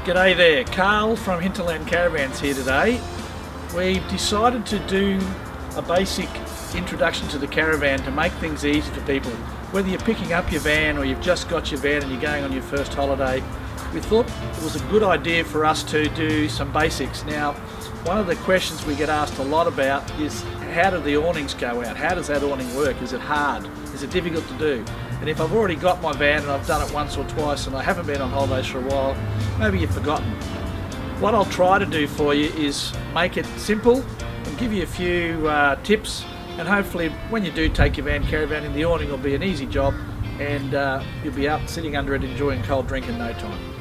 G'day there, Carl from Hinterland Caravans here today. We've decided to do a basic introduction to the caravan to make things easy for people. Whether you're picking up your van or you've just got your van and you're going on your first holiday, we thought it was a good idea for us to do some basics. Now, one of the questions we get asked a lot about is how do the awnings go out? How does that awning work? Is it hard? Is it difficult to do? And if I've already got my van and I've done it once or twice and I haven't been on holidays for a while, maybe you've forgotten. What I'll try to do for you is make it simple and give you a few tips, and hopefully when you do take your van caravanning, the awning will be an easy job and you'll be out sitting under it enjoying cold drink in no time.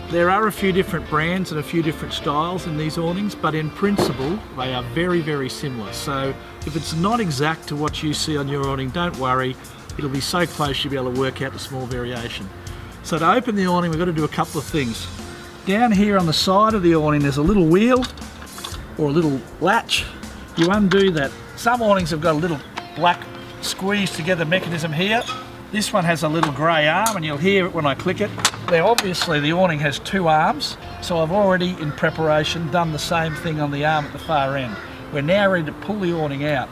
There are a few different brands and a few different styles in these awnings, but in principle they are very, very similar. So if it's not exact to what you see on your awning, don't worry. It'll be so close you'll be able to work out the small variation. So to open the awning, we've got to do a couple of things. Down here on the side of the awning there's a little wheel or a little latch. You undo that. Some awnings have got a little black squeeze together mechanism here. This one has a little grey arm and you'll hear it when I click it. Now obviously the awning has two arms, so I've already in preparation done the same thing on the arm at the far end. We're now ready to pull the awning out.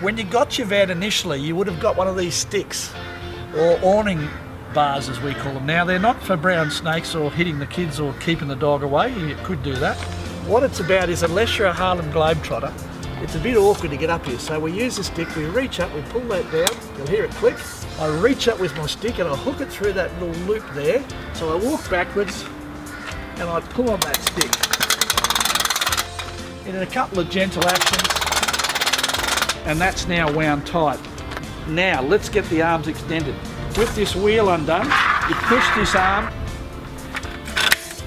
When you got your van initially, you would have got one of these sticks, or awning bars as we call them. Now they're not for brown snakes or hitting the kids or keeping the dog away. You could do that. What it's about is, unless you're a Harlem Globetrotter, it's a bit awkward to get up here. So we use the stick, we reach up, we pull that down, you'll hear it click. I reach up with my stick and I hook it through that little loop there. So I walk backwards and I pull on that stick. And in a couple of gentle actions, and that's now wound tight. Now let's get the arms extended. With this wheel undone, you push this arm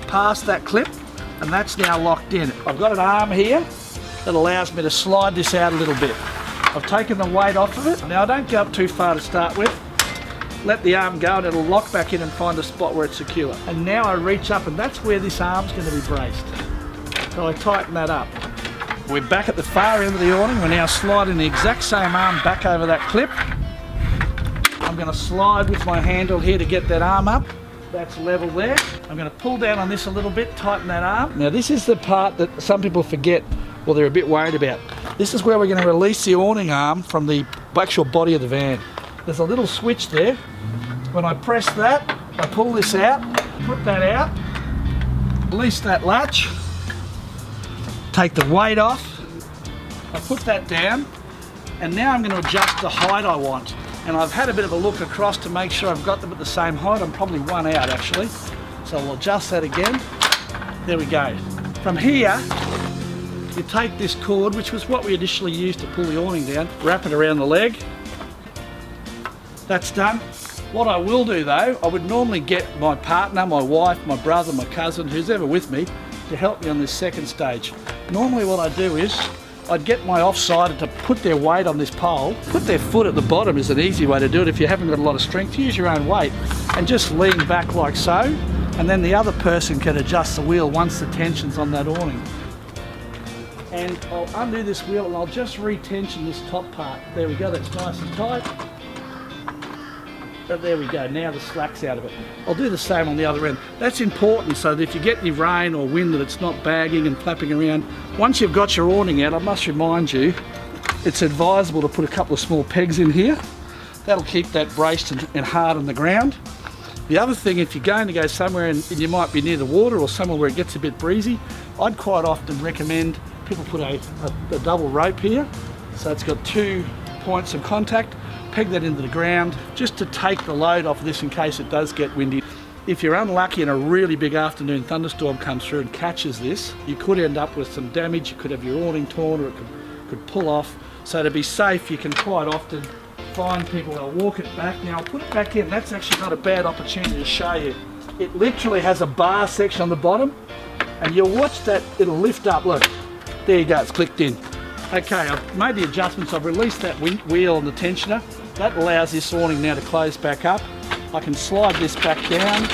past that clip and that's now locked in. I've got an arm here that allows me to slide this out a little bit. I've taken the weight off of it. Now I don't go up too far to start with. Let the arm go and it'll lock back in and find a spot where it's secure. And now I reach up and that's where this arm's going to be braced. So I tighten that up. We're back at the far end of the awning. We're now sliding the exact same arm back over that clip. I'm going to slide with my handle here to get that arm up. That's level there. I'm going to pull down on this a little bit, tighten that arm. Now this is the part that some people forget or they're a bit worried about. This is where we're going to release the awning arm from the actual body of the van. There's a little switch there. When I press that, I pull this out, put that out, release that latch, take the weight off, I put that down, and now I'm going to adjust the height I want. And I've had a bit of a look across to make sure I've got them at the same height. I'm probably one out actually. So I'll adjust that again. There we go. From here, you take this cord, which was what we initially used to pull the awning down, wrap it around the leg. That's done. What I will do though, I would normally get my partner, my wife, my brother, my cousin, who's ever with me, to help me on this second stage. Normally what I do is, I'd get my offsider to put their weight on this pole, put their foot at the bottom is an easy way to do it if you haven't got a lot of strength. Use your own weight and just lean back like so, and then the other person can adjust the wheel once the tension's on that awning. And I'll undo this wheel and I'll just re-tension this top part. There we go, that's nice and tight. And there we go, now the slack's out of it. I'll do the same on the other end. That's important so that if you get any rain or wind that it's not bagging and flapping around. Once you've got your awning out, I must remind you, it's advisable to put a couple of small pegs in here. That'll keep that braced and hard on the ground. The other thing, if you're going to go somewhere and you might be near the water or somewhere where it gets a bit breezy, I'd quite often recommend people put a double rope here. So it's got 2 points of contact. Peg that into the ground just to take the load off of this in case it does get windy. If you're unlucky and a really big afternoon thunderstorm comes through and catches this, you could end up with some damage. You could have your awning torn or it could pull off. So to be safe, you can quite often find people that'll walk it back. Now I'll put it back in. That's actually not a bad opportunity to show you. It literally has a bar section on the bottom and you'll watch that, it'll lift up. Look, there you go, it's clicked in. Okay, I've made the adjustments. I've released that wheel and the tensioner. That allows this awning now to close back up. I can slide this back down,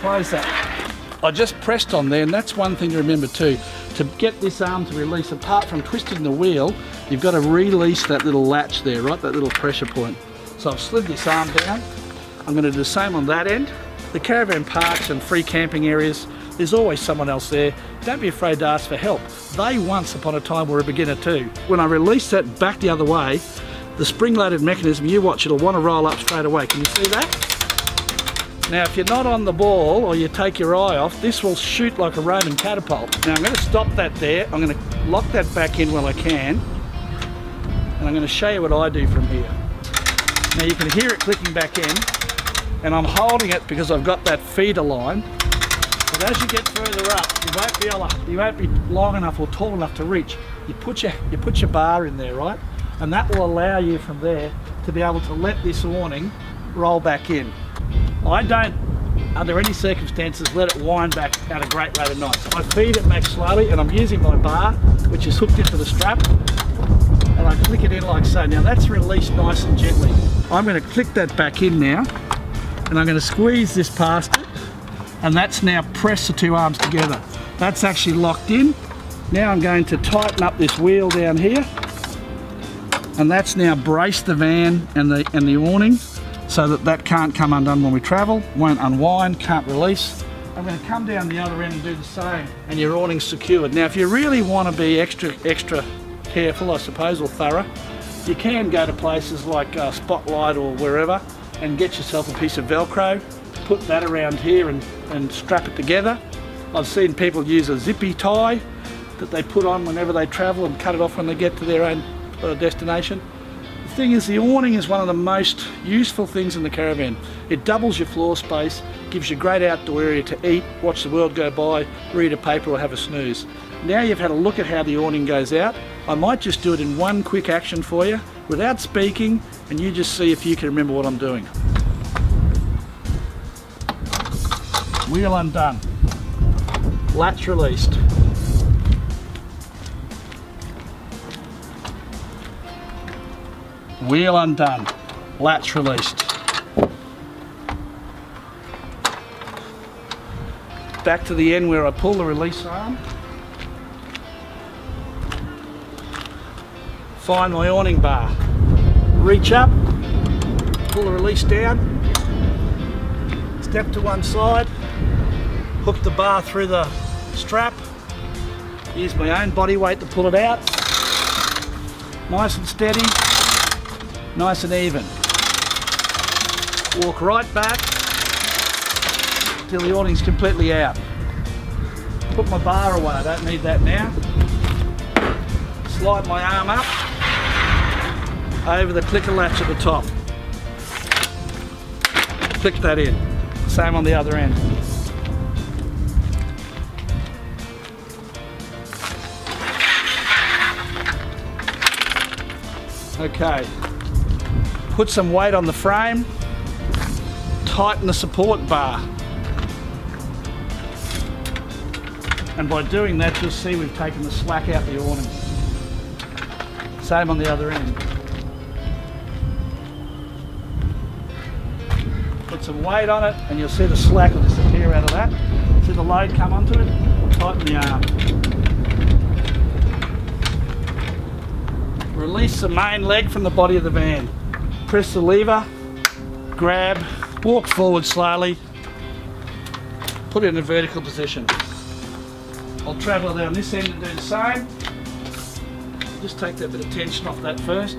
close that. I just pressed on there, and that's one thing to remember too. To get this arm to release, apart from twisting the wheel, you've got to release that little latch there, right? That little pressure point. So I've slid this arm down. I'm going to do the same on that end. The caravan parks and free camping areas, there's always someone else there. Don't be afraid to ask for help. They once upon a time were a beginner too. When I release that back the other way, the spring-loaded mechanism, you watch, it'll want to roll up straight away. Can you see that? Now, if you're not on the ball or you take your eye off, this will shoot like a Roman catapult. Now, I'm going to stop that there. I'm going to lock that back in while I can. And I'm going to show you what I do from here. Now, you can hear it clicking back in. And I'm holding it because I've got that feeder line. But as you get further up, you won't be long enough or tall enough to reach. You put your bar in there, right? And that will allow you from there to be able to let this awning roll back in. I don't, under any circumstances, let it wind back at a great rate of knots. I feed it back slowly, and I'm using my bar, which is hooked into the strap, and I click it in like so. Now that's released nice and gently. I'm going to click that back in now, and I'm going to squeeze this past it, and that's now pressed the two arms together. That's actually locked in. Now I'm going to tighten up this wheel down here, and that's now braced the van and the awning so that can't come undone when we travel, won't unwind, can't release. I'm going to come down the other end and do the same, and your awning's secured. Now if you really want to be extra careful, I suppose, or thorough, you can go to places like Spotlight or wherever and get yourself a piece of Velcro, put that around here and strap it together. I've seen people use a zippy tie that they put on whenever they travel and cut it off when they get to their own destination. The thing is, the awning is one of the most useful things in the caravan. It doubles your floor space, gives you a great outdoor area to eat, watch the world go by, read a paper or have a snooze. Now you've had a look at how the awning goes out, I might just do it in one quick action for you without speaking, and you just see if you can remember what I'm doing. Wheel undone, latch released. Wheel undone, latch released. Back to the end where I pull the release arm. Find my awning bar. Reach up, pull the release down, step to one side, hook the bar through the strap, use my own body weight to pull it out. Nice and steady. Nice and even. Walk right back till the awning's completely out. Put my bar away, I don't need that now. Slide my arm up over the clicker latch at the top. Click that in. Same on the other end. Okay. Put some weight on the frame, tighten the support bar. And by doing that, you'll see we've taken the slack out the awning. Same on the other end. Put some weight on it and you'll see the slack will disappear out of that. See the load come onto it, tighten the arm. Release the main leg from the body of the van. Press the lever, grab, walk forward slowly, put it in a vertical position. I'll travel down this end and do the same. Just take that bit of tension off that first.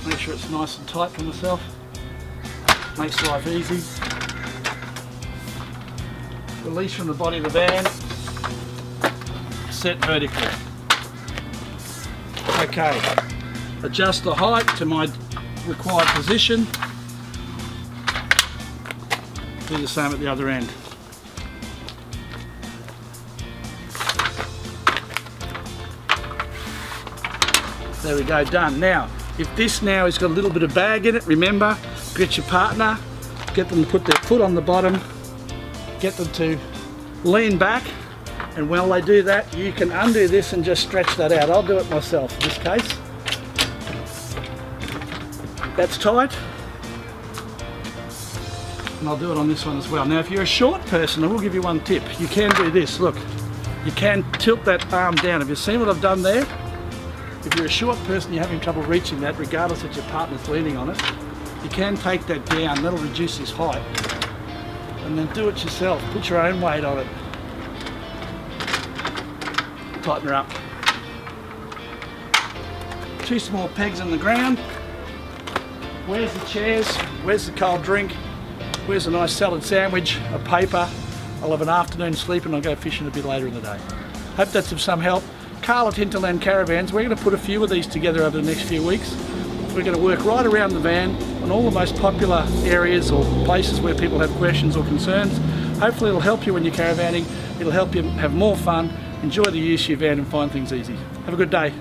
Make sure it's nice and tight for myself. Makes life easy. Release from the body of the van. Set vertically. Okay. Adjust the height to my required position. Do the same at the other end. There we go, done. Now, if this now has got a little bit of bag in it, remember, get your partner, get them to put their foot on the bottom, get them to lean back, and while they do that, you can undo this and just stretch that out. I'll do it myself in this case. That's tight. And I'll do it on this one as well. Now, if you're a short person, I will give you one tip. You can do this, look. You can tilt that arm down. Have you seen what I've done there? If you're a short person, you're having trouble reaching that, regardless if your partner's leaning on it, you can take that down, that'll reduce his height. and then do it yourself. Put your own weight on it. Tighten her up. 2 small pegs in the ground. Where's the chairs? Where's the cold drink? Where's a nice salad sandwich? A paper? I'll have an afternoon sleep and I'll go fishing a bit later in the day. Hope that's of some help. Carl at Hinterland Caravans, we're going to put a few of these together over the next few weeks. We're going to work right around the van on all the most popular areas or places where people have questions or concerns. Hopefully it'll help you when you're caravanning. It'll help you have more fun, enjoy the use of your van and find things easy. Have a good day.